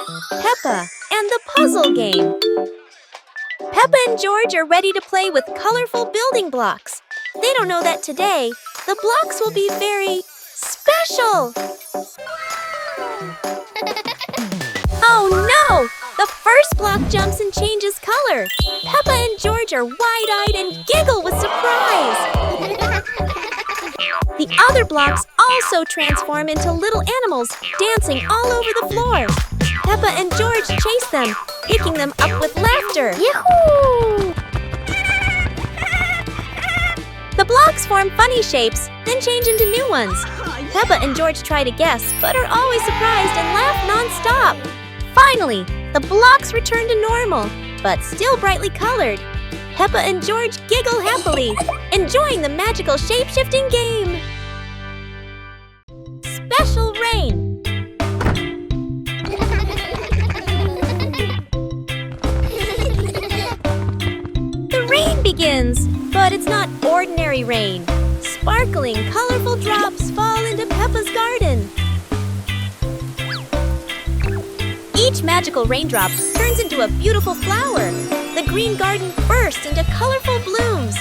Peppa and the puzzle game. Peppa and George are ready to play with colorful building blocks. They don't know that today, the blocks will be very special. Oh no! The first block jumps and changes color. Peppa and George are wide-eyed and giggle with surprise. The other blocks also transform into little animals dancing all over the floor. Peppa and George chase them, picking them up with laughter. Yahoo! The blocks form funny shapes, then change into new ones. Peppa and George try to guess, but are always surprised and laugh non-stop. Finally, the blocks return to normal, but still brightly colored. Peppa and George giggle happily, enjoying the magical shape-shifting game. Special rain. The rain begins, but it's not ordinary rain. Sparkling, colorful drops fall into Peppa's garden. Each magical raindrop turns into a beautiful flower. The green garden bursts into colorful blooms.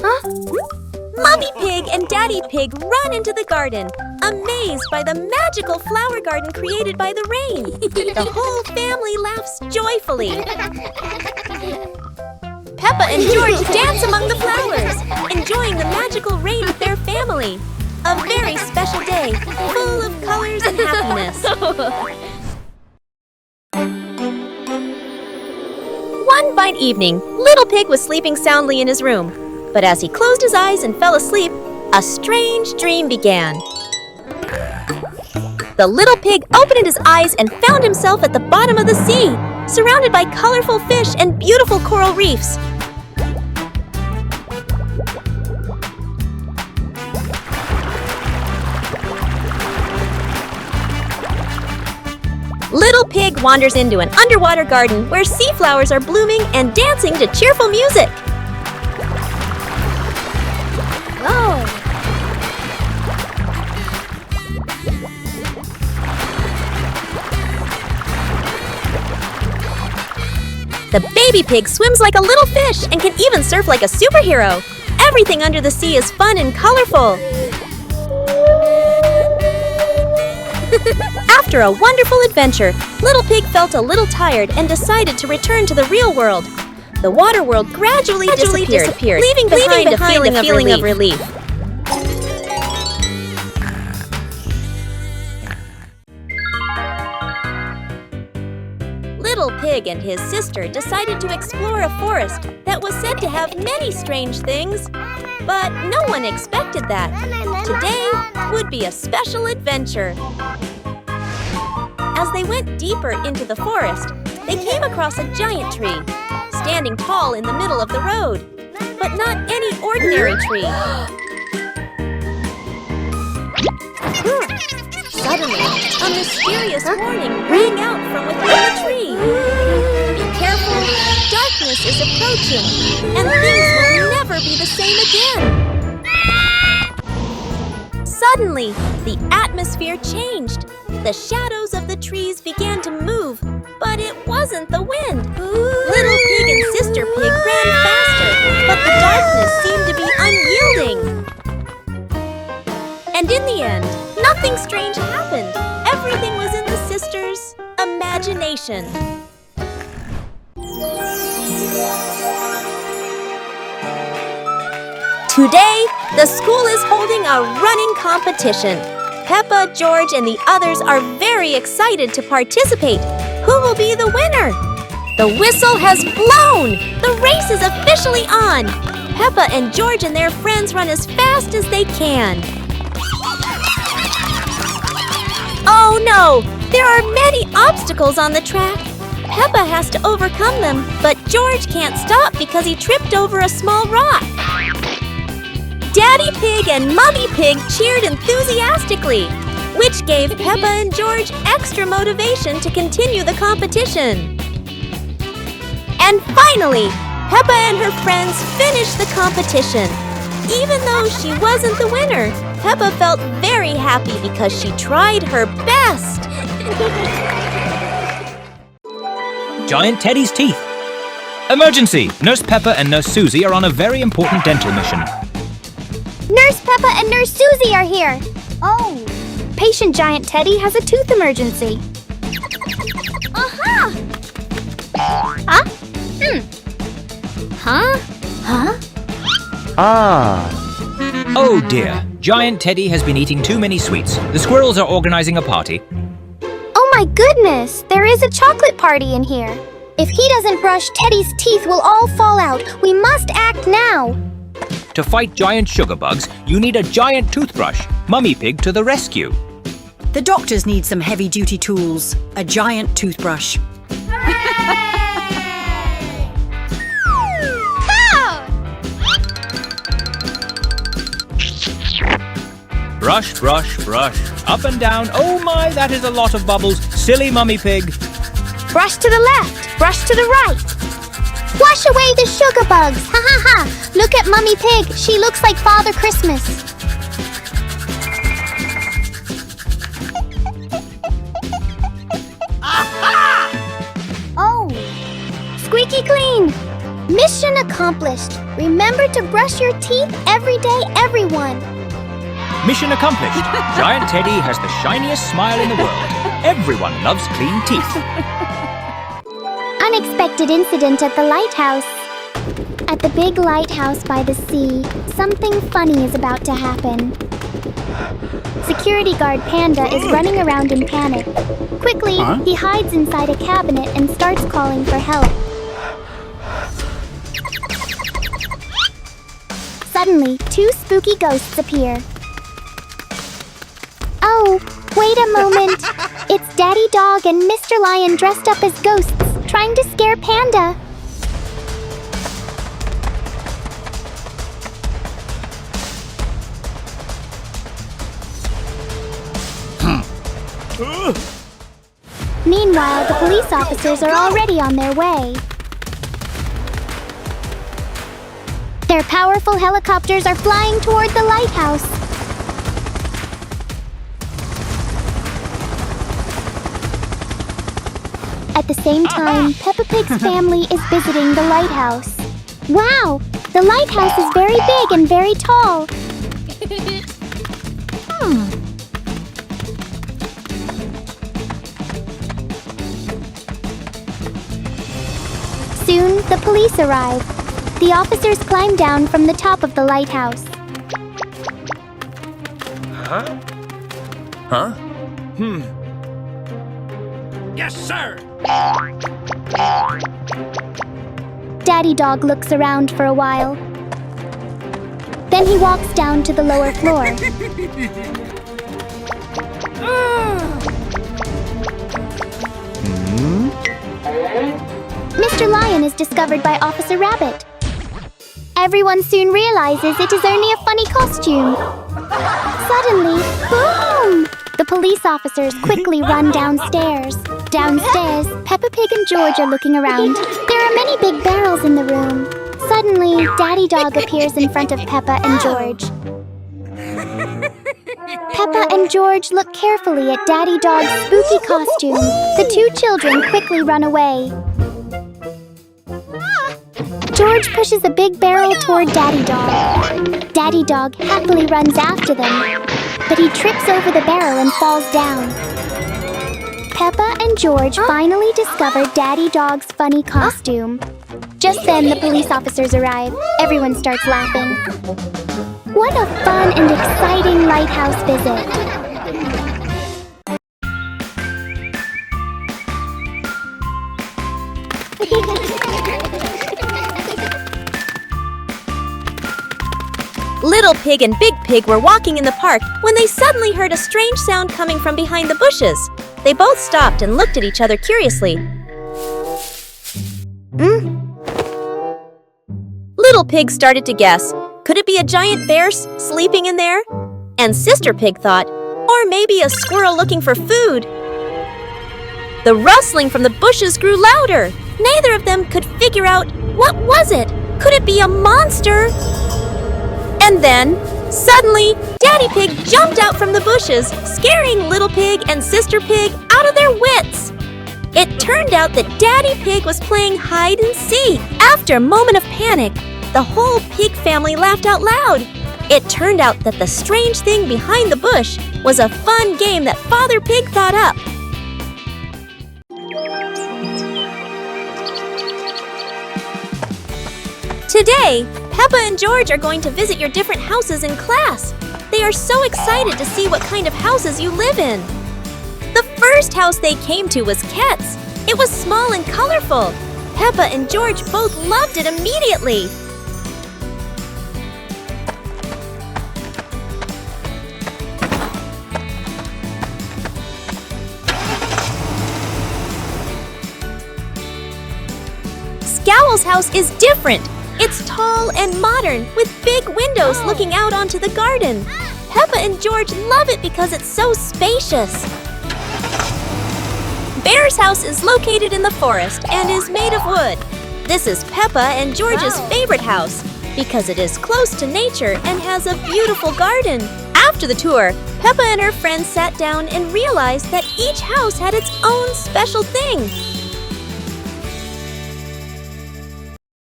Huh? Mommy Pig and Daddy Pig run into the garden, amazed by the magical flower garden created by the rain. The whole family laughs joyfully. Peppa and George dance among the flowers, enjoying the magical rain with their family. A very special day, full of colors and happiness. One fine evening, Little Pig was sleeping soundly in his room. But as he closed his eyes and fell asleep, a strange dream began. The little pig opened his eyes and found himself at the bottom of the sea, surrounded by colorful fish and beautiful coral reefs. Little Pig wanders into an underwater garden where sea flowers are blooming and dancing to cheerful music. Oh! The baby pig swims like a little fish and can even surf like a superhero. Everything under the sea is fun and colorful. After a wonderful adventure, Little Pig felt a little tired and decided to return to the real world. The water world gradually disappeared, leaving behind a feeling of relief. Little Pig and his sister decided to explore a forest that was said to have many strange things. But no one expected that. Today would be a special adventure. As they went deeper into the forest, they came across a giant tree, standing tall in the middle of the road. But not any ordinary tree. Suddenly, a mysterious warning rang out from within the tree. Be careful, darkness is approaching, and things will never be the same again. Suddenly, the atmosphere changed. The shadows of the trees began to move, but it wasn't the wind. Little Pig and Sister Pig ran faster, but the darkness seemed to be unyielding. And in the end, nothing strange happened. Everything was in the sisters' imagination. Today, the school is holding a running competition. Peppa, George, and the others are very excited to participate. Who will be the winner? The whistle has blown! The race is officially on! Peppa and George and their friends run as fast as they can. Oh no! There are many obstacles on the track. Peppa has to overcome them, but George can't stop because he tripped over a small rock. Daddy Pig and Mummy Pig cheered enthusiastically, which gave Peppa and George extra motivation to continue the competition. And finally, Peppa and her friends finished the competition. Even though she wasn't the winner, Peppa felt very happy because she tried her best. Giant Teddy's teeth. Emergency! Nurse Peppa and Nurse Susie are on a very important dental mission. Nurse Peppa and Nurse Susie are here. Oh. Patient Giant Teddy has a tooth emergency. Aha! Huh? Huh? Huh? Ah. Oh dear. Giant Teddy has been eating too many sweets. The squirrels are organizing a party. Oh my goodness! There is a chocolate party in here. If he doesn't brush, Teddy's teeth will all fall out. We must act now. To fight giant sugar bugs, you need a giant toothbrush. Mummy Pig to the rescue. The doctors need some heavy-duty tools. A giant toothbrush. Brush, brush, brush. Up and down. Oh my, that is a lot of bubbles. Silly Mummy Pig. Brush to the left. Brush to the right. Wash away the sugar bugs. Ha ha ha. Look at Mummy Pig. She looks like Father Christmas. Oh. Squeaky clean. Mission accomplished. Remember to brush your teeth every day, everyone. Mission accomplished. Giant Teddy has the shiniest smile in the world. Everyone loves clean teeth. Unexpected incident at the lighthouse. At the big lighthouse by the sea, something funny is about to happen. Security guard Panda is running around in panic. Quickly, he hides inside a cabinet and starts calling for help. Suddenly, two spooky ghosts appear. Oh, wait a moment. It's Daddy Dog and Mr. Lion dressed up as ghosts, trying to scare Panda. Meanwhile, the police officers are already on their way. Their powerful helicopters are flying toward the lighthouse. At the same time, Peppa Pig's family is visiting the lighthouse. Wow! The lighthouse is very big and very tall. Soon, the police arrive. The officers climb down from the top of the lighthouse. Yes, sir. Daddy Dog looks around for a while. Then he walks down to the lower floor. Mr. Lion is discovered by Officer Rabbit. Everyone soon realizes it is only a funny costume. Suddenly, boom! The police officers quickly run downstairs. Downstairs, Peppa Pig and George are looking around. There are many big barrels in the room. Suddenly, Daddy Dog appears in front of Peppa and George. Peppa and George look carefully at Daddy Dog's spooky costume. The two children quickly run away. George pushes a big barrel toward Daddy Dog. Daddy Dog happily runs after them, but he trips over the barrel and falls down. Peppa and George finally discover Daddy Dog's funny costume. Just then, the police officers arrive. Everyone starts laughing. What a fun and exciting lighthouse visit! Little Pig and Big Pig were walking in the park when they suddenly heard a strange sound coming from behind the bushes. They both stopped and looked at each other curiously. Little Pig started to guess. Could it be a giant bear sleeping in there? And Sister Pig thought, or maybe a squirrel looking for food. The rustling from the bushes grew louder. Neither of them could figure out what was it. Could it be a monster? And then, suddenly, Daddy Pig jumped out from the bushes, scaring Little Pig and Sister Pig out of their wits. It turned out that Daddy Pig was playing hide and seek. After a moment of panic, the whole pig family laughed out loud. It turned out that the strange thing behind the bush was a fun game that Father Pig thought up. Today, Peppa and George are going to visit your different houses in class. They are so excited to see what kind of houses you live in. The first house they came to was Ket's. It was small and colorful. Peppa and George both loved it immediately. Scowl's house is different. It's tall and modern, with big windows looking out onto the garden. Peppa and George love it because it's so spacious. Bear's house is located in the forest and is made of wood. This is Peppa and George's favorite house because it is close to nature and has a beautiful garden. After the tour, Peppa and her friends sat down and realized that each house had its own special thing.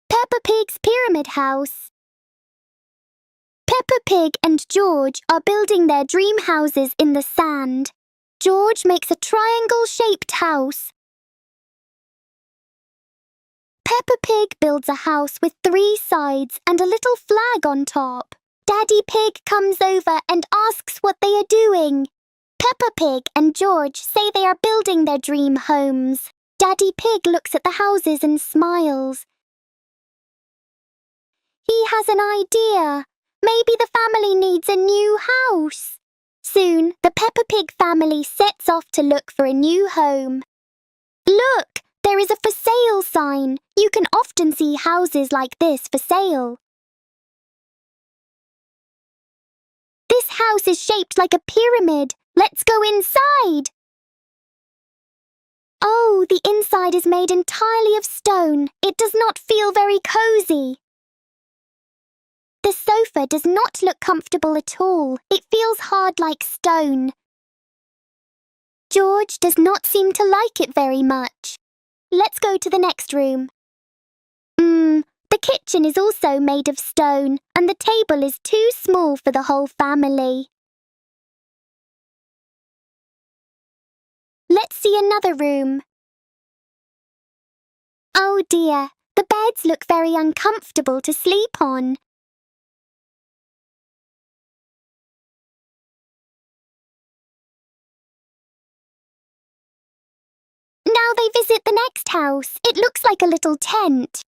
Peppa Pig's Pyramid House. Peppa Pig and George are building their dream houses in the sand. George makes a triangle-shaped house. Peppa Pig builds a house with 3 sides and a little flag on top. Daddy Pig comes over and asks what they are doing. Peppa Pig and George say they are building their dream homes. Daddy Pig looks at the houses and smiles. He has an idea. Maybe the family needs a new house. Soon, the Peppa Pig family sets off to look for a new home. Look, there is a for sale sign. You can often see houses like this for sale. This house is shaped like a pyramid. Let's go inside. Oh, the inside is made entirely of stone. It does not feel very cozy. The sofa does not look comfortable at all. It feels hard like stone. George does not seem to like it very much. Let's go to the next room. The kitchen is also made of stone, and the table is too small for the whole family. Let's see another room. Oh dear, the beds look very uncomfortable to sleep on. Now they visit the next house. It looks like a little tent.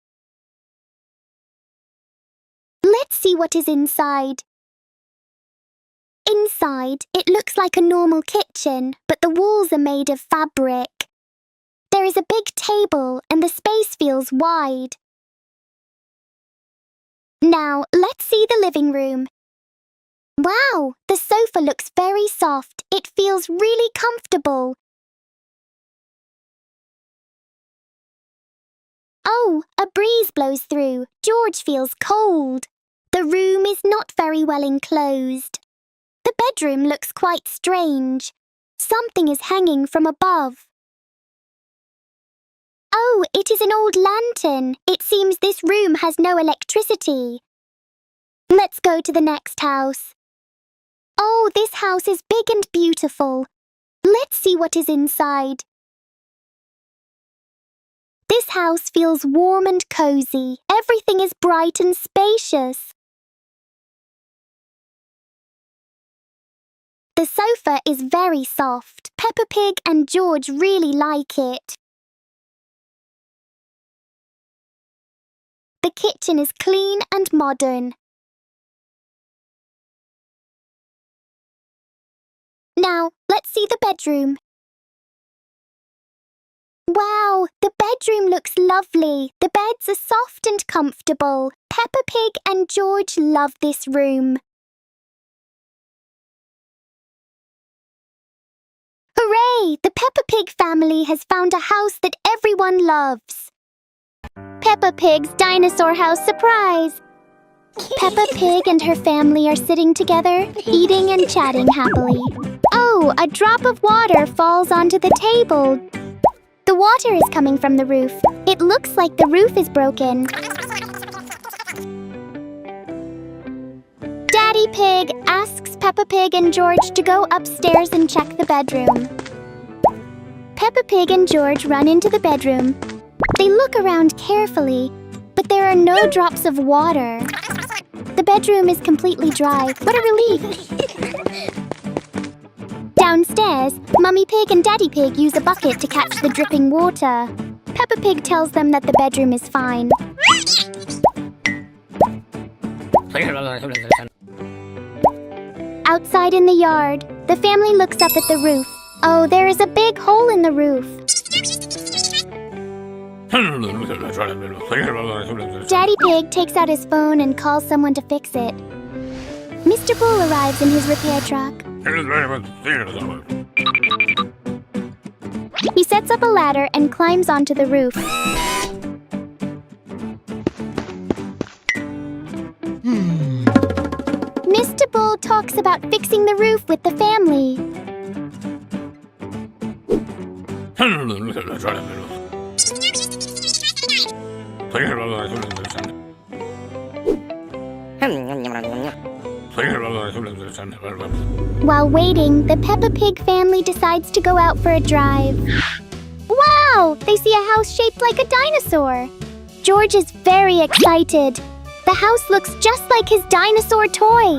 Let's see what is inside. Inside, it looks like a normal kitchen, but the walls are made of fabric. There is a big table and the space feels wide. Now, let's see the living room. Wow, the sofa looks very soft. It feels really comfortable. Oh, a breeze blows through. George feels cold. The room is not very well enclosed. The bedroom looks quite strange. Something is hanging from above. Oh, it is an old lantern. It seems this room has no electricity. Let's go to the next house. Oh, this house is big and beautiful. Let's see what is inside. This house feels warm and cozy. Everything is bright and spacious. The sofa is very soft. Peppa Pig and George really like it. The kitchen is clean and modern. Now, let's see the bedroom. Wow, the bedroom looks lovely. The beds are soft and comfortable. Peppa Pig and George love this room. Hooray! The Peppa Pig family has found a house that everyone loves. Peppa Pig's Dinosaur House Surprise. Peppa Pig and her family are sitting together, eating and chatting happily. Oh, a drop of water falls onto the table. The water is coming from the roof. It looks like the roof is broken. Daddy Pig asks Peppa Pig and George to go upstairs and check the bedroom. Peppa Pig and George run into the bedroom. They look around carefully, but there are no drops of water. The bedroom is completely dry. What a relief! Downstairs, Mummy Pig and Daddy Pig use a bucket to catch the dripping water. Peppa Pig tells them that the bedroom is fine. Outside in the yard, the family looks up at the roof. Oh, there is a big hole in the roof. Daddy Pig takes out his phone and calls someone to fix it. Mr. Bull arrives in his repair truck. He sets up a ladder and climbs onto the roof. Mr. Bull talks about fixing the roof with the family. While waiting, the Peppa Pig family decides to go out for a drive. Wow! They see a house shaped like a dinosaur. George is very excited. The house looks just like his dinosaur toy.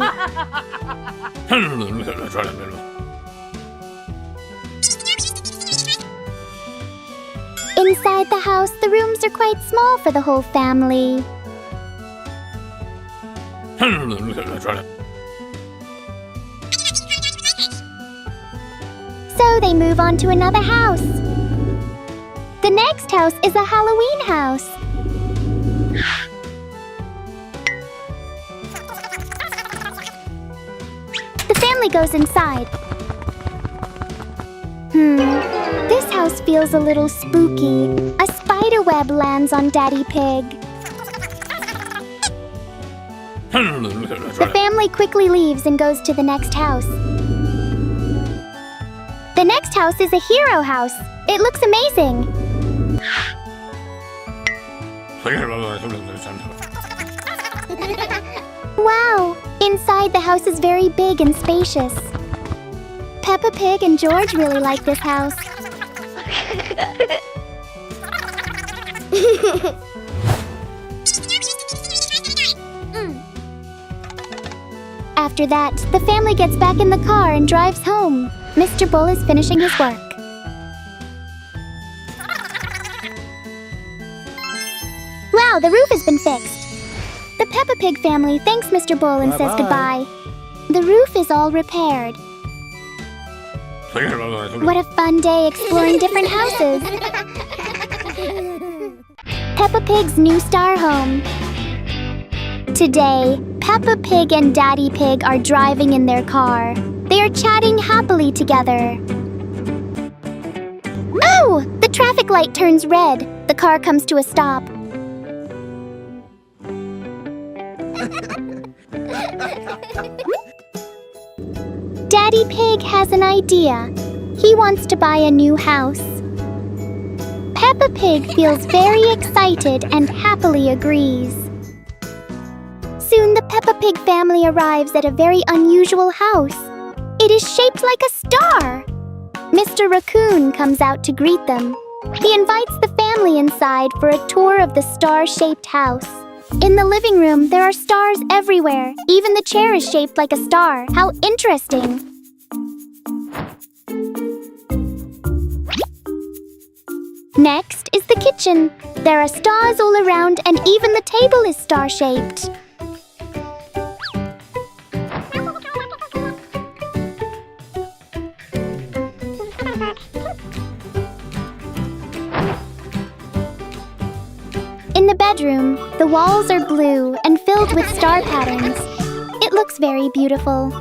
Inside the house, the rooms are quite small for the whole family. So they move on to another house. The next house is a Halloween house. The family goes inside. This house feels a little spooky. A spider web lands on Daddy Pig. The family quickly leaves and goes to the next house. The next house is a hero house. It looks amazing. Wow! Inside, the house is very big and spacious. Peppa Pig and George really like this house. After that, the family gets back in the car and drives home. Mr. Bull is finishing his work. Wow, the roof has been fixed. The Peppa Pig family thanks Mr. Bull and says goodbye. The roof is all repaired. What a fun day exploring different houses. Peppa Pig's new star home. Today, Peppa Pig and Daddy Pig are driving in their car. They are chatting happily together. Oh! The traffic light turns red. The car comes to a stop. Daddy Pig has an idea. He wants to buy a new house. Peppa Pig feels very excited and happily agrees. Soon the Peppa Pig family arrives at a very unusual house. It is shaped like a star. Mr. Raccoon comes out to greet them. He invites the family inside for a tour of the star-shaped house. In the living room, there are stars everywhere. Even the chair is shaped like a star. How interesting! Next is the kitchen. There are stars all around and even the table is star-shaped. In the bedroom, the walls are blue and filled with star patterns. It looks very beautiful.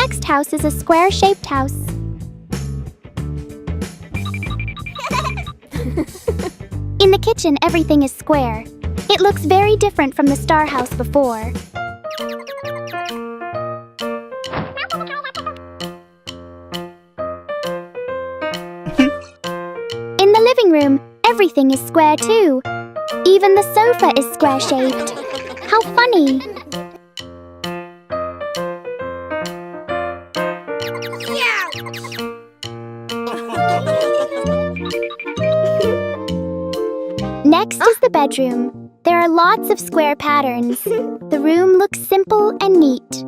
next house is a square-shaped house. In the kitchen, everything is square. It looks very different from the star house before. In the living room, everything is square too. Even the sofa is square-shaped. How funny! Next is the bedroom. There are lots of square patterns. The room looks simple and neat.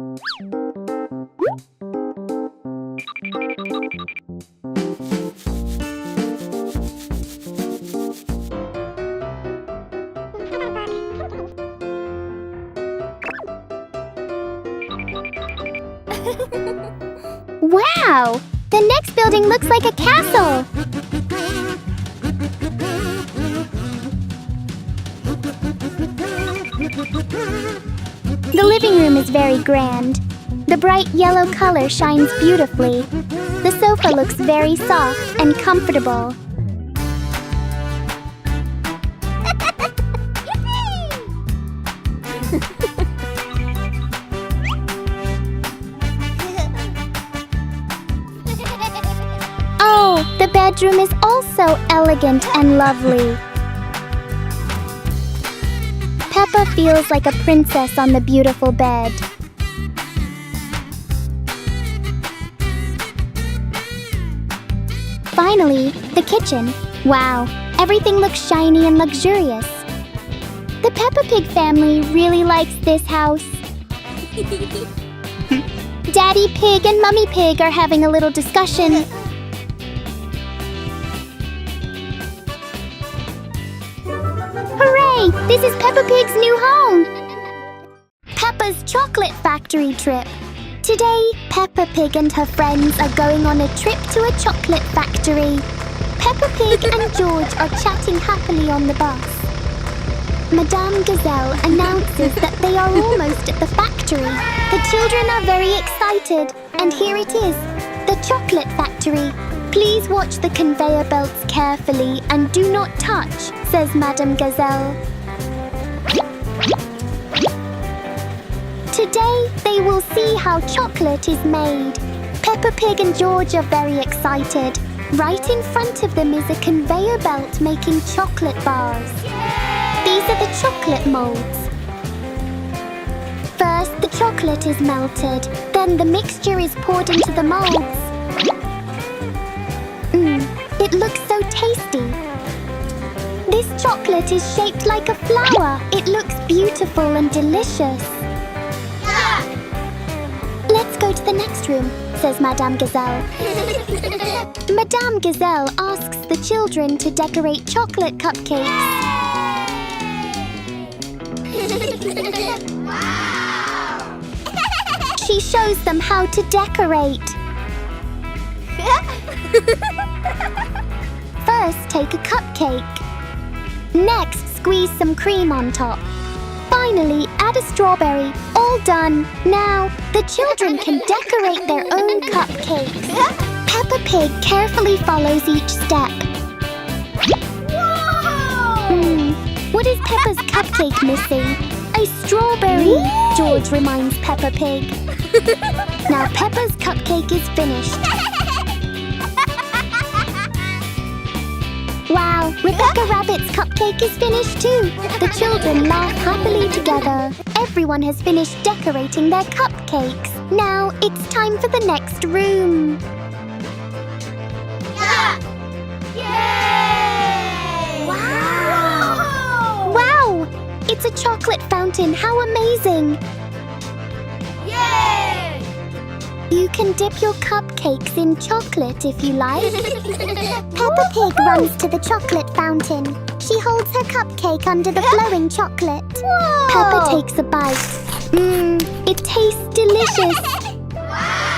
Wow! The next building looks like a castle! The living room is very grand. The bright yellow color shines beautifully. The sofa looks very soft and comfortable. Oh, the bedroom is also elegant and lovely. Peppa feels like a princess on the beautiful bed. Finally, the kitchen. Wow, everything looks shiny and luxurious. The Peppa Pig family really likes this house. Daddy Pig and Mummy Pig are having a little discussion. Hooray! This is Peppa Pig's new home! Peppa's chocolate factory trip. Today, Peppa Pig and her friends are going on a trip to a chocolate factory. Peppa Pig and George are chatting happily on the bus. Madame Gazelle announces that they are almost at the factory. The children are very excited, and here it is, the chocolate factory. Please watch the conveyor belts carefully and do not touch, says Madame Gazelle. Today, they will see how chocolate is made. Peppa Pig and George are very excited. Right in front of them is a conveyor belt making chocolate bars. These are the chocolate molds. First, the chocolate is melted. Then the mixture is poured into the molds. It looks so tasty. This chocolate is shaped like a flower. It looks beautiful and delicious. Let's go to the next room, says Madame Gazelle. Madame Gazelle asks the children to decorate chocolate cupcakes. She shows them how to decorate. First, take a cupcake. Next, squeeze some cream on top. Finally, add a strawberry. All done. Now, the children can decorate their own cupcakes. Peppa Pig carefully follows each step. What is Peppa's cupcake missing? A strawberry, George reminds Peppa Pig. Now Peppa's cupcake is finished. Wow, Rebecca Rabbit's cupcake is finished too. The children laugh happily together. Everyone has finished decorating their cupcakes. Now it's time for the next room. Yay! Wow! Wow! It's a chocolate fountain. How amazing! Yay! You can dip your cupcakes in chocolate if you like. Peppa Pig runs to the chocolate fountain. She holds her cupcake under the flowing chocolate. Whoa. Peppa takes a bite. It tastes delicious.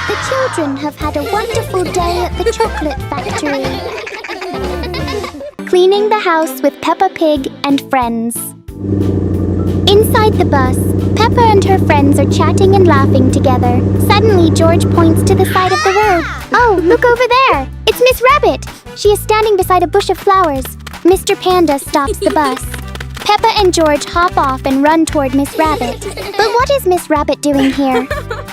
The children have had a wonderful day at the chocolate factory. Cleaning the house with Peppa Pig and friends. In Inside the bus, Peppa and her friends are chatting and laughing together. Suddenly, George points to the side of the road. Oh, look over there! It's Miss Rabbit! She is standing beside a bush of flowers. Mr. Panda stops the bus. Peppa and George hop off and run toward Miss Rabbit. But what is Miss Rabbit doing here?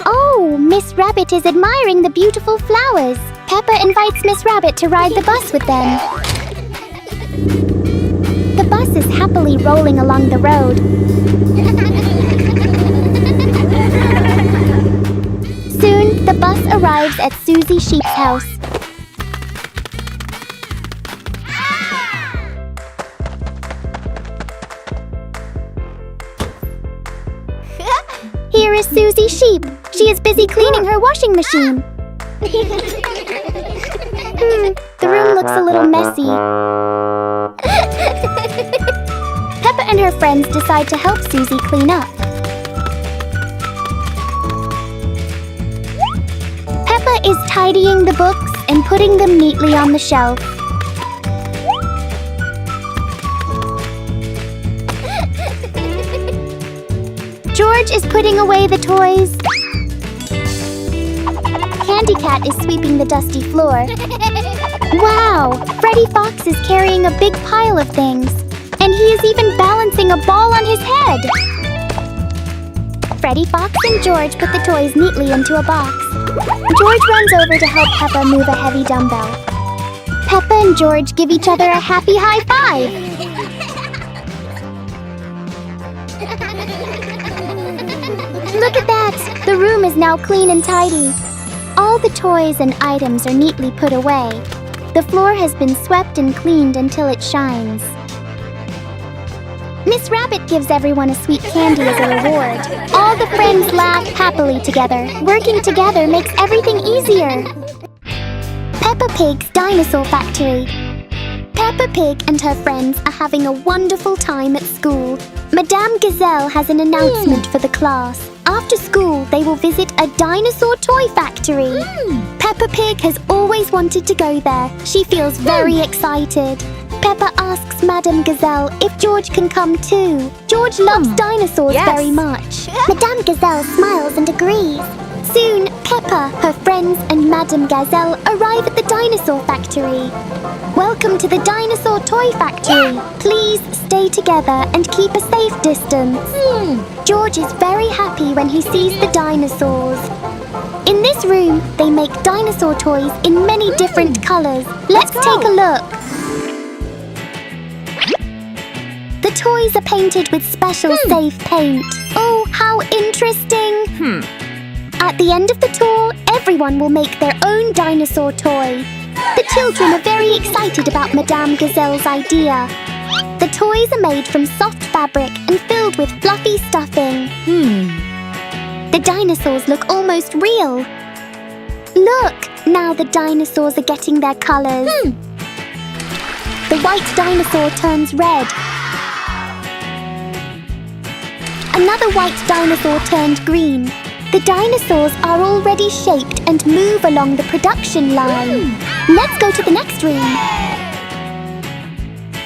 Oh, Miss Rabbit is admiring the beautiful flowers. Peppa invites Miss Rabbit to ride the bus with them. The bus is happily rolling along the road. Soon, the bus arrives at Susie Sheep's house. Here is Susie Sheep. She is busy cleaning her washing machine. The room looks a little messy. Peppa and her friends decide to help Susie clean up. Peppa is tidying the books and putting them neatly on the shelf. George is putting away the toys. Candy Cat is sweeping the dusty floor. Wow! Freddy Fox is carrying a big pile of things. And he is even balancing a ball on his head. Freddy Fox and George put the toys neatly into a box. George runs over to help Peppa move a heavy dumbbell. Peppa and George give each other a happy high five. Look at that! The room is now clean and tidy. All the toys and items are neatly put away. The floor has been swept and cleaned until it shines. Miss Rabbit gives everyone a sweet candy as a reward. All the friends laugh happily together. Working together makes everything easier. Peppa Pig's Dinosaur Factory. Peppa Pig and her friends are having a wonderful time at school. Madame Gazelle has an announcement for the class. After school, they will visit a dinosaur toy factory. Peppa Pig has always wanted to go there. She feels very excited. Peppa asks Madame Gazelle if George can come too. George loves dinosaurs very much. Madame Gazelle smiles and agrees. Soon, Peppa, her friends and Madame Gazelle arrive at the dinosaur factory. Welcome to the dinosaur toy factory. Please stay together and keep a safe distance. George is very happy when he sees the dinosaurs. In this room, they make dinosaur toys in many different colors. Let's take a look. The toys are painted with special safe paint. Oh, how interesting! At the end of the tour, everyone will make their own dinosaur toy. The children are very excited about Madame Gazelle's idea. The toys are made from soft fabric and filled with fluffy stuffing. The dinosaurs look almost real. Look! Now the dinosaurs are getting their colors. The white dinosaur turns red. Another white dinosaur turned green. The dinosaurs are already shaped and move along the production line. Let's go to the next room.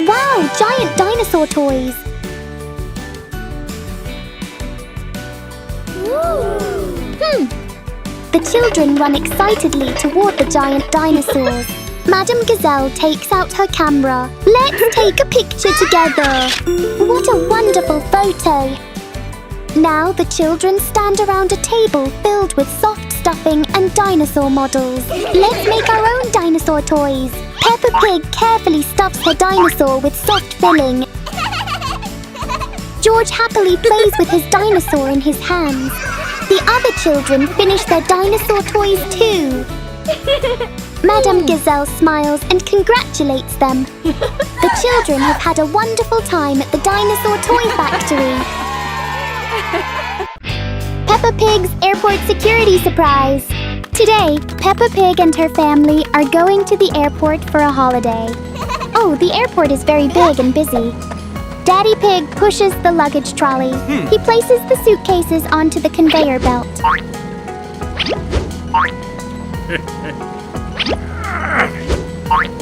Wow, giant dinosaur toys. The children run excitedly toward the giant dinosaurs. Madame Gazelle takes out her camera. Let's take a picture together. What a wonderful photo. Now the children stand around a table filled with soft stuffing and dinosaur models. Let's make our own dinosaur toys. Peppa Pig carefully stuffs her dinosaur with soft filling. George happily plays with his dinosaur in his hands. The other children finish their dinosaur toys too. Madame Gazelle smiles and congratulates them. The children have had a wonderful time at the dinosaur toy factory. Peppa Pig's airport security surprise. Today, Peppa Pig and her family are going to the airport for a holiday. Oh, the airport is very big and busy. Daddy Pig pushes the luggage trolley. He places the suitcases onto the conveyor belt.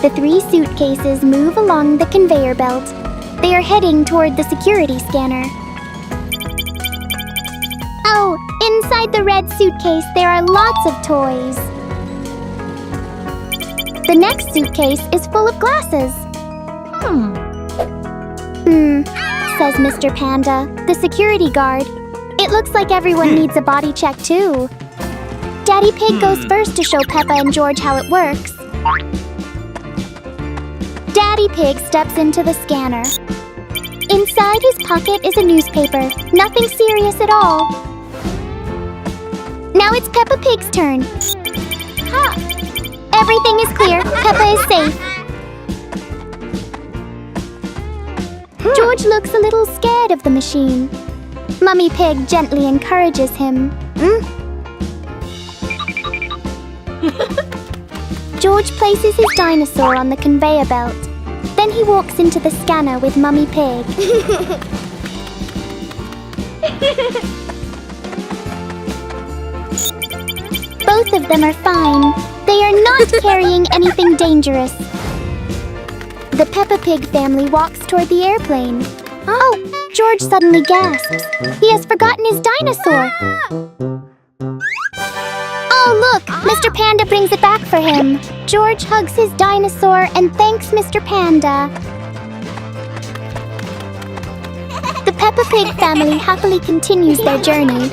The 3 suitcases move along the conveyor belt. They are heading toward the security scanner. no! Inside the red suitcase, there are lots of toys. The next suitcase is full of glasses. Says Mr. Panda, the security guard. It looks like everyone needs a body check too. Daddy Pig goes first to show Peppa and George how it works. Daddy Pig steps into the scanner. Inside his pocket is a newspaper. Nothing serious at all. Now it's Peppa Pig's turn. Ha! Everything is clear. Peppa is safe. George looks a little scared of the machine. Mummy Pig gently encourages him. George places his dinosaur on the conveyor belt. Then he walks into the scanner with Mummy Pig. Both of them are fine. They are not carrying anything dangerous. The Peppa Pig family walks toward the airplane. Oh, George suddenly gasps. He has forgotten his dinosaur. Oh, look! Mr. Panda brings it back for him. George hugs his dinosaur and thanks Mr. Panda. The Peppa Pig family happily continues their journey.